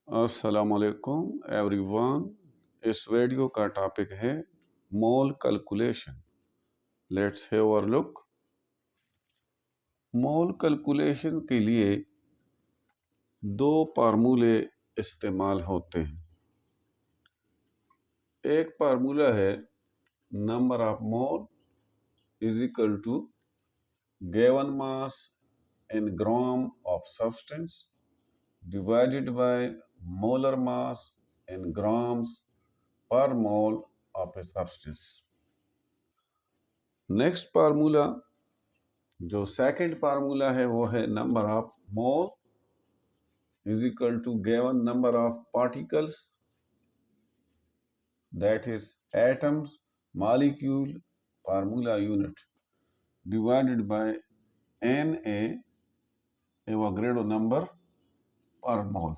अस्सलामुअलैकुम एवरीवन। इस वीडियो का टॉपिक है mole calculation. Let's have a look. Mole calculation के लिए दो फार्मूले इस्तेमाल होते हैं। एक फार्मूला है number of mole is equal to given mass in gram of substance divided by molar mass in grams per mole of a substance। Next formula जो सेकंड फार्मूला है वो है number of mole is equal to given number of particles that is atoms molecule formula unit divided by Na Avogadro number per mole.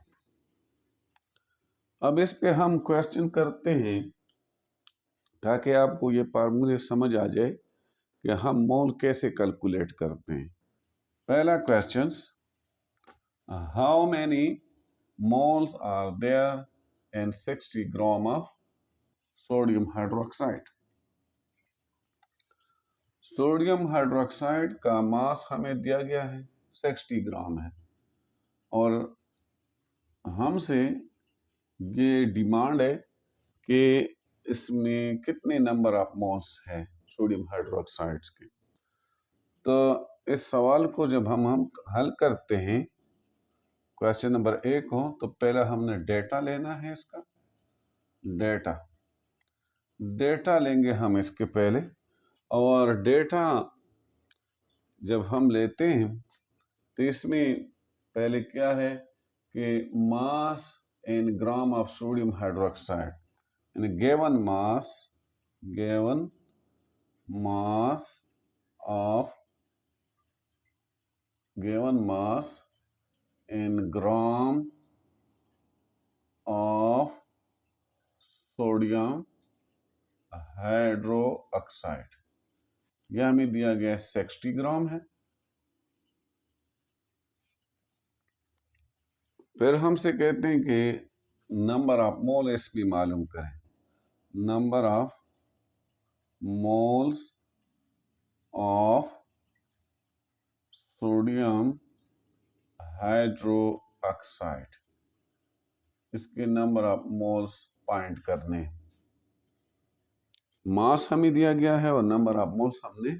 अब इस पे हम question करते हैं ताकि आपको ये फार्मूले समझ आ जाए कि हम मोल कैसे कैलकुलेट करते हैं। पहला question, how many moles are there in 60 gram of sodium hydroxide। Sodium hydroxide का मास हमें दिया गया है 60 ग्राम है और हमसे ये डिमांड है कि इसमें कितने नंबर ऑफ मोल्स है सोडियम हाइड्रोक्साइड्स के। तो इस सवाल को जब हम हल करते हैं, क्वेश्चन नंबर 1 हो तो पहला हमने डेटा लेना है। इसका डेटा लेंगे हम इसके पहले, और डेटा जब हम लेते हैं तो इसमें पहले क्या है कि मास in gram of sodium hydroxide, यानी given mass in gram of sodium hydroxide, यह हमें दिया गया 60 ग्राम है। फिर हमसे कहते हैं कि नंबर ऑफ मोल इसमें मालूम करें। Number of moles of sodium hydroxide, इसके नंबर ऑफ मोल्स फाइंड करने। मास हमें दिया गया है और नंबर ऑफ मोल्स हमने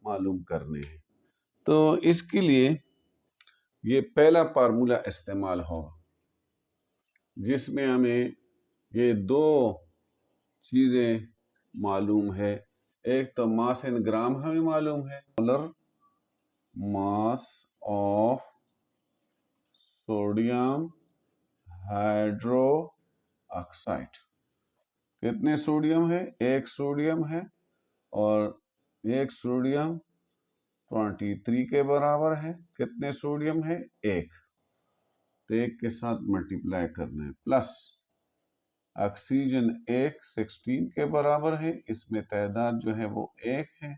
मालूम करने हैं। तो इसके लिए ये पहला फार्मूला इस्तेमाल होगा जिसमें हमें ये दो चीजें मालूम है। एक तो मास इन ग्राम हमें मालूम है, molar mass of sodium hydroxide. कितने सोडियम है? एक सोडियम है और एक सोडियम 23 के बराबर है। कितने सोडियम है? एक। तो एक के साथ मल्टीप्लाई करना है, प्लस ऑक्सीजन एक 16 के बराबर है, इसमें तादाद जो है वो एक है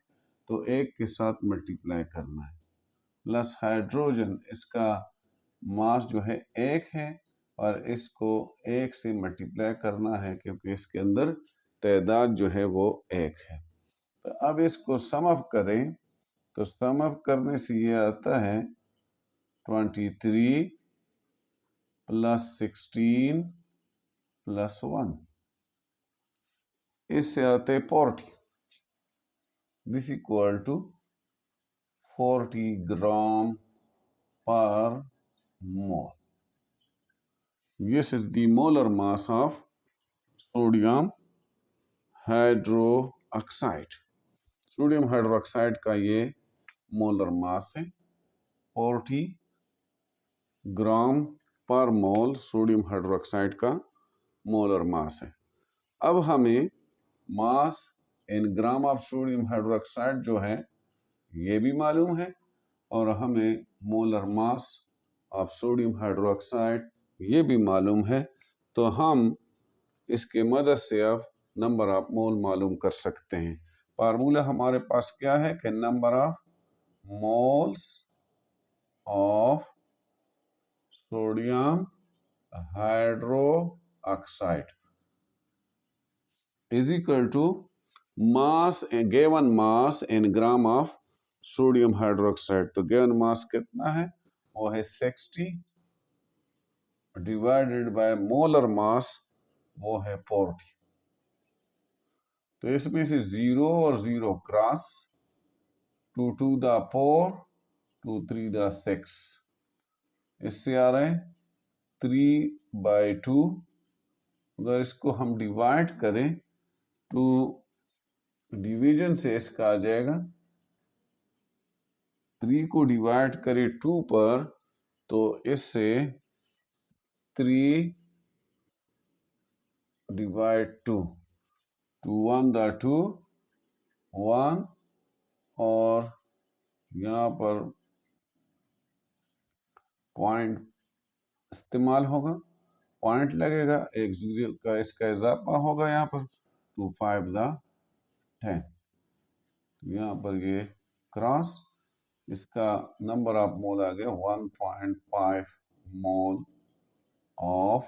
तो एक के साथ मल्टीप्लाई करना है, प्लस हाइड्रोजन, इसका मास जो है एक है और इसको एक से मल्टीप्लाई करना है क्योंकि इसके अंदर तादाद जो है वो एक है। तो अब इसको सम अप करें तो सम अप करने से ये आता है 23 प्लस 16 प्लस 1, इससे आते हैं 40। This equal to 40 gram per mole. This is the molar mass of sodium hydroxide। Sodium hydroxide का ये मोलर मास है 40 ग्राम पर मोल। सोडियम हाइड्रोक्साइड का मोलर मास है। अब हमें मास in gram of sodium hydroxide जो है ये भी मालूम है और हमें molar mass of sodium hydroxide ये भी मालूम है। तो हम इसके मदद से अब नंबर ऑफ मोल मालूम कर सकते हैं। फार्मूला हमारे पास क्या है कि number of moles of sodium hydro oxide is equal to mass given mass in gram of sodium hydroxide. तो गिवन मास कितना है, वो है 60 डिवाइडेड बाय मोलर मास वो है 40। तो इसमें से 0 और 0 क्रॉस, 2 2 द 4, 2 3 द 6, इससे आ रहे हैं 3/2। अगर इसको हम डिवाइड करें तो डिवीजन से इसका आ जाएगा, 3 को डिवाइड करें 2 पर तो इससे 3 डिवाइड 2, 2 1 द 2 1, और यहाँ पर पॉइंट इस्तेमाल होगा, पॉइंट लगेगा, एक 0 का इसका इजाफा होगा यहाँ पर, 2 5 द 10, यहाँ पर ये क्रॉस, इसका नंबर ऑफ मोल आ गया 1.5 mole of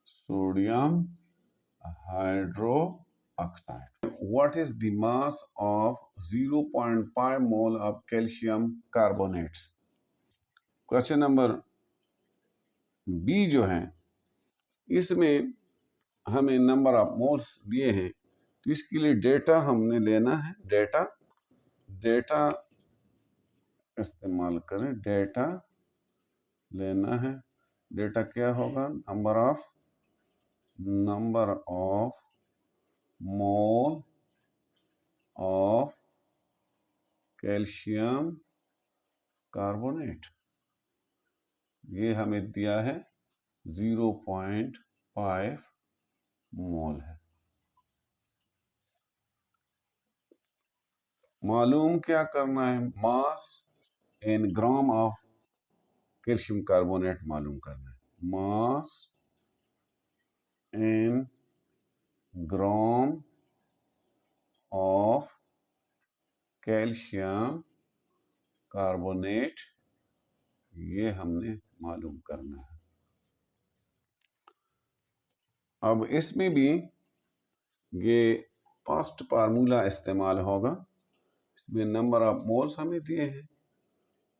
sodium hydro oxide. What is the mass of 0.5 mole of calcium carbonates. Question number B जो है इसमें हमें नंबर ऑफ मोल्स दिए हैं, तो इसके लिए डेटा हमने लेना है, डेटा इस्तेमाल करें, डेटा लेना है। डेटा क्या होगा, number of mole of calcium carbonate, ये हमें दिया है 0.5 मोल है। मालूम क्या करना है, mass in gram of calcium carbonate मालूम करना है, mass in gram of calcium carbonate, ये हमने मालूम करना है। अब इसमें भी ये पास्ट फार्मूला इस्तेमाल होगा, इसमें नंबर ऑफ मोल्स हमें दिए हैं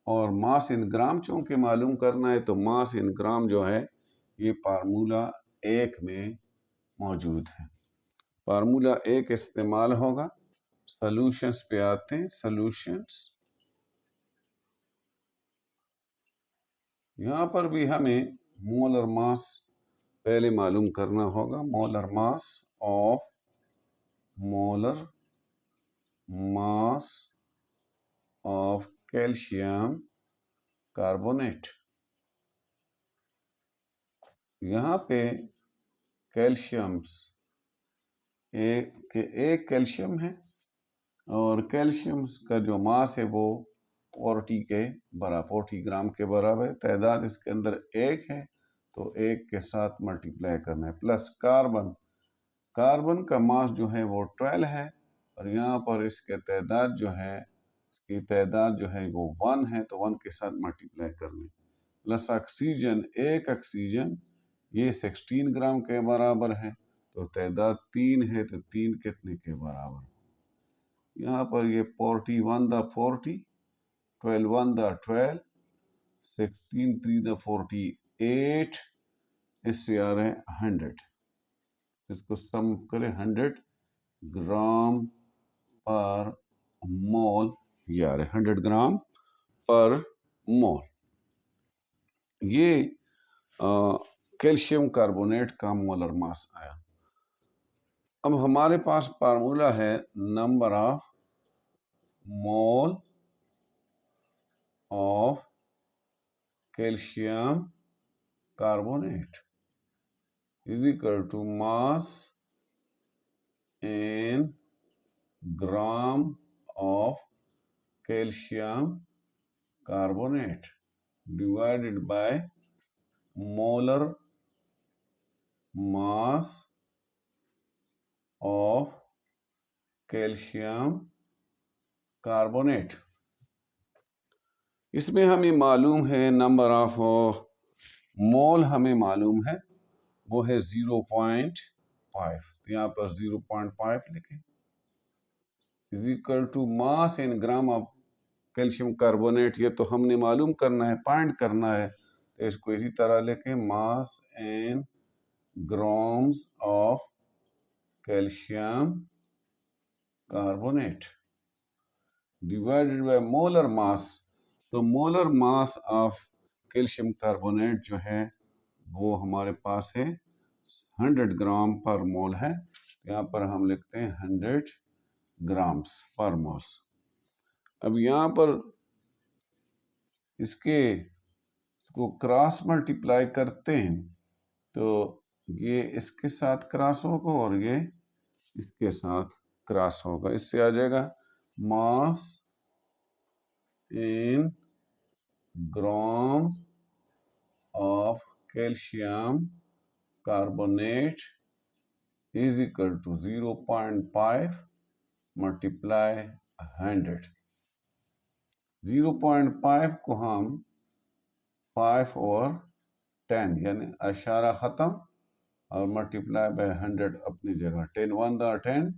और मास इन ग्राम चूंकि मालूम करना है, तो मास इन ग्राम जो है ये फार्मूला 1 में मौजूद है। फार्मूला 1 इस्तेमाल होगा। सॉल्यूशंस पे आते हैं, सॉल्यूशंस। यहाँ पर भी हमें मोलर मास पहले मालूम करना होगा, molar mass of calcium carbonate. यहाँ पे कैल्शियम्स एक कैल्शियम है और कैल्शियम्स का जो मास है वो 40 ग्राम के बराबर है। तादाद इसके अंदर 1 है तो 1 के साथ मल्टीप्लाई करना है, प्लस कार्बन का मास जो है वो 12 है और यहाँ पर इसके तादाद जो है, इसकी तादाद जो है वो 1 है तो 1 के साथ मल्टीप्लाई करना है, प्लस ऑक्सीजन, एक ऑक्सीजन ये 16 ग्राम के बराबर है तो तादाद 3 है तो 3 कितने के बराबर, यहाँ पर ये 41 द 40, 12 1 द 12, 16 3 द 48, इससे आ रहे हैं 100, इसको सम करें 100 ग्राम पर मोल, ये आ रहे 100 ग्राम पर मोल। ये कैल्शियम कार्बोनेट का मोलर मास आया। अब हमारे पास फार्मूला है number of mole of calcium carbonate is equal to mass in gram of calcium carbonate divided by molar mass of calcium carbonate. इसमें हमें मालूम है नंबर ऑफ मोल हमें मालूम है वो है 0.5, तो यहाँ पर 0.5 लिखें, is equal to mass in gram of calcium carbonate. ये तो हमने मालूम करना है, फाइंड करना है, तो इसको इसी तरह लिखें, mass in grams of calcium carbonate divided by molar mass. तो molar mass of calcium carbonate जो है वो हमारे पास है 100 ग्राम पर मोल है। यहाँ पर हम लिखते हैं 100 ग्राम्स पर मोल। अब यहाँ पर इसको क्रॉस मल्टीप्लाई करते हैं तो ये इसके साथ क्रॉस होगा और ये इसके साथ क्रॉस होगा। इससे आ जाएगा mass in gram of calcium carbonate is equal to 0.5 multiply 100। 0.5 को हम 5 और 10 यानी अशारा ख़त्म और मल्टीप्लाई बाय 100 अपनी जगह। 10 1 दा 10,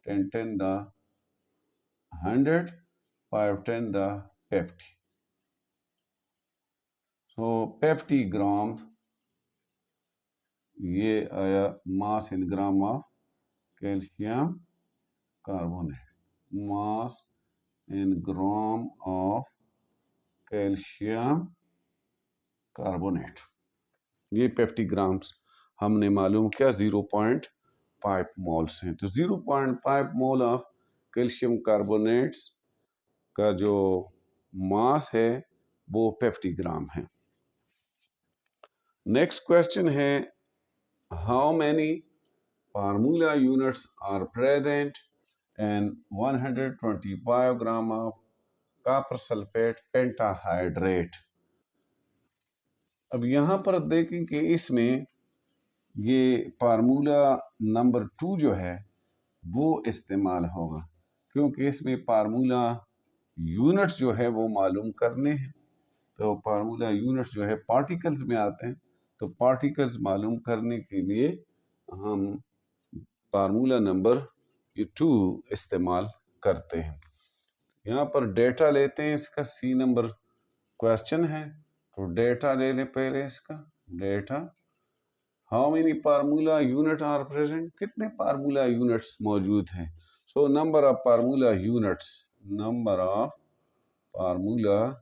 10 10 दा 100, 5 10 दा 50। सो 50 ग्राम ये आया mass in gram of calcium carbonate. Mass in gram of calcium carbonate, ये 50 ग्राम्स हमने मालूम किया 0.5 मोल्स हैं। तो 0.5 मोल ऑफ कैल्शियम कार्बोनेट्स का जो मास है वो 50 ग्राम है। नेक्स्ट क्वेश्चन है, how many formula units are present and 125 gram of copper sulphate pentahydrate. अब यहाँ पर देखें कि इसमें ये फार्मूला नंबर 2 जो है वो इस्तेमाल होगा, क्योंकि इसमें फार्मूला यूनिट्स जो है वो मालूम करने हैं। तो फार्मूला यूनिट्स जो है पार्टिकल्स में आते हैं, तो पार्टिकल्स मालूम करने के लिए हम फार्मूला नंबर 2 इस्तेमाल करते हैं। यहाँ पर डेटा लेते हैं, इसका सी नंबर क्वेश्चन है, तो डेटा ले लें पहले इसका data. How many formula unit are present, कितने फार्मूला यूनिट्स मौजूद हैं। So number of formula units, number of formula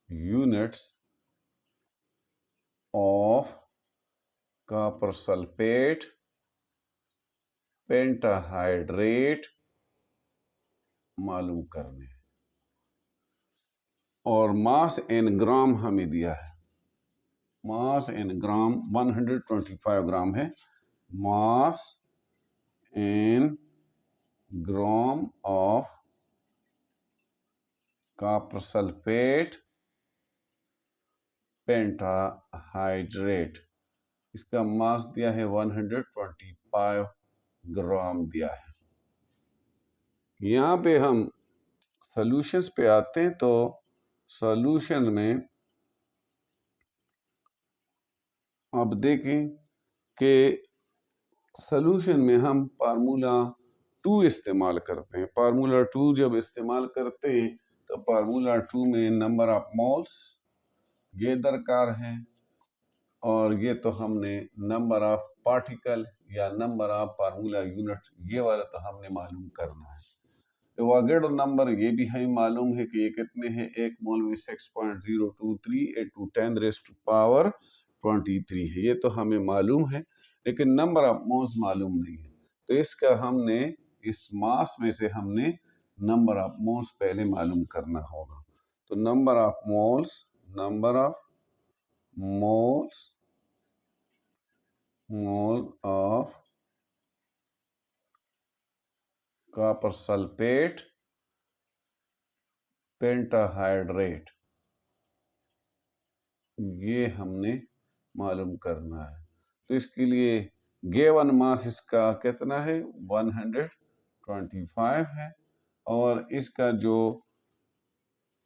units of copper sulphate pentahydrate मालूम करने, और मास इन ग्राम हमें दिया है। मास इन ग्राम 125 ग्राम है। Mass in gram of copper sulphate pentahydrate, इसका मास दिया है 125 ग्राम दिया है। यहाँ पे हम सॉल्यूशंस पे आते हैं, तो सॉल्यूशन में अब देखें कि सॉल्यूशन में हम फार्मूला 2 इस्तेमाल करते हैं। फार्मूला 2 जब इस्तेमाल करते हैं तो फार्मूला 2 में नंबर ऑफ मोल्स ये दरकार है, और ये तो हमने नंबर ऑफ पार्टिकल या नंबर ऑफ फार्मूला यूनिट ये वाला तो हमने मालूम करना है। एवोगाड्रो नंबर ये भी हमें मालूम है कि ये कितने हैं, एक मोल में 6.023 × 10⁻23 है, ये तो हमें मालूम है, लेकिन नंबर ऑफ मोल्स मालूम नहीं है। तो इसका हमने इस मास में से हमने नंबर ऑफ मोल्स पहले मालूम करना होगा। तो number of moles mole of copper sulphate pentahydrate ये हमने मालूम करना है। तो इसके लिए गिवन मास इसका कितना है, 125 है, और इसका जो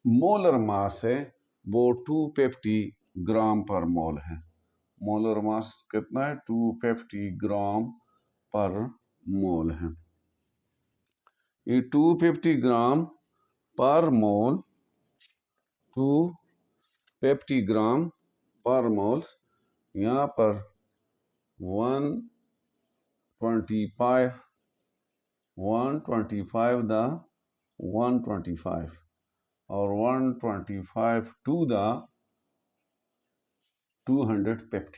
मोलर मास है वो 250 ग्राम पर मोल है। मोलर मास कितना है? 250 ग्राम पर मोल है। ये 250 ग्राम पर मोल, 250 ग्राम पर मोल्स, यहाँ पर 125 द 125 और 125 टू द 250।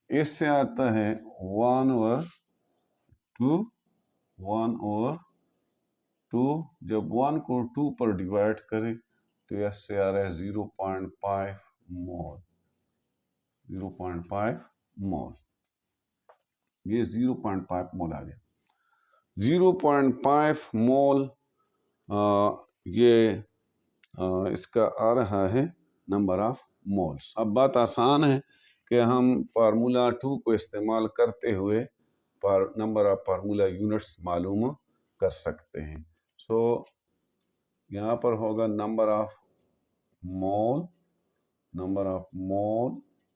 इससे आता है 1/2। जब 1 को 2 पर डिवाइड करें तो इससे आ रहा है 0.5 मोल। 0.5 मोल, ये 0.5 मोल आ गया। 0.5 मोल ये इसका आ रहा है नंबर ऑफ मोल्स। अब बात आसान है कि हम फार्मूला 2 को इस्तेमाल करते हुए पर नंबर ऑफ फार्मूला यूनिट्स मालूम कर सकते हैं। सो यहाँ पर होगा number of mole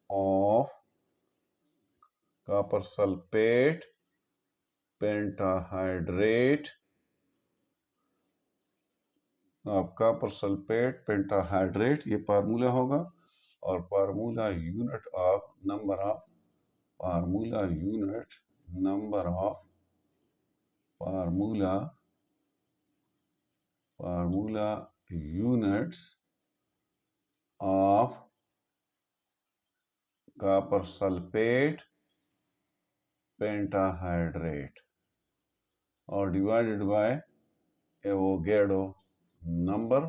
of copper sulphate pentahydrate, copper sulphate pentahydrate, ये फार्मूला होगा। और formula unit of number of formula unit number of formula units of copper sulphate pentahydrate और divided by Avogadro number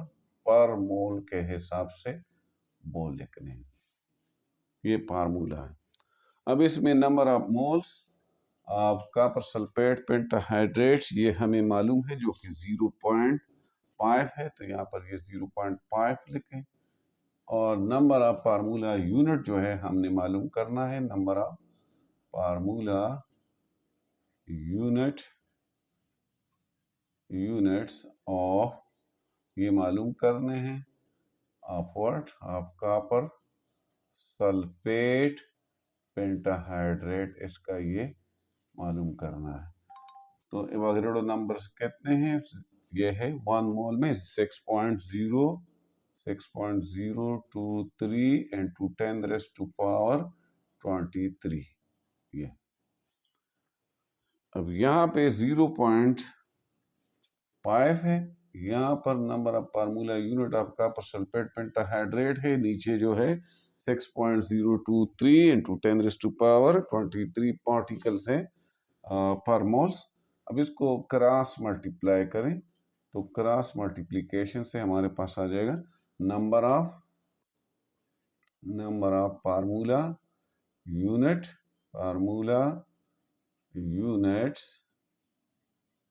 per मोल के हिसाब से मोल लिखने हैं। ये फार्मूला है। अब इसमें number of moles of copper sulphate pentahydrate ये हमें मालूम है, जो कि 0.5 है, तो यहाँ पर ये 0.5 लिखें। और नंबर ऑफ फार्मूला यूनिट जो है हमने मालूम करना है, number of formula units of, ये मालूम करने हैं, of what? Of copper sulphate pentahydrate, इसका ये मालूम करना है। तो एवोगैड्रो नंबर्स कितने हैं? ये है 1 मोल में 6.023 into 10⁻23। ये अब यहाँ पे 0.5 है, यहाँ पर number of formula unit of copper sulphate pentahydrate है, नीचे जो है 6.023 into 10⁻23 पार्टिकल्स है पर मोल्स। अब इसको क्रॉस मल्टीप्लाई करें तो क्रॉस मल्टीप्लिकेशन से हमारे पास आ जाएगा number of formula units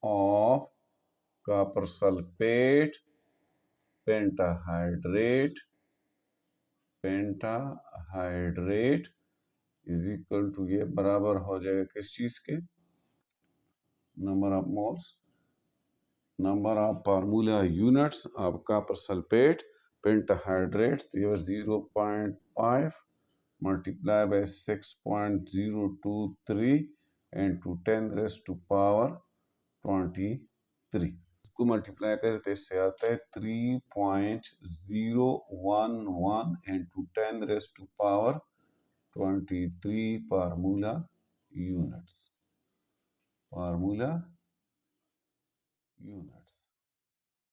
of copper sulphate pentahydrate is equal to, ये बराबर हो जाएगा किस चीज के? Number of moles, number of formula units of copper sulphate pentahydrate, तो ये 0.5 मल्टीप्लाई बाय 6.023 into 10⁻23 को मल्टीप्लाई करें तो इससे आता है 3.011 into 10⁻23 फार्मूला यूनिट्स।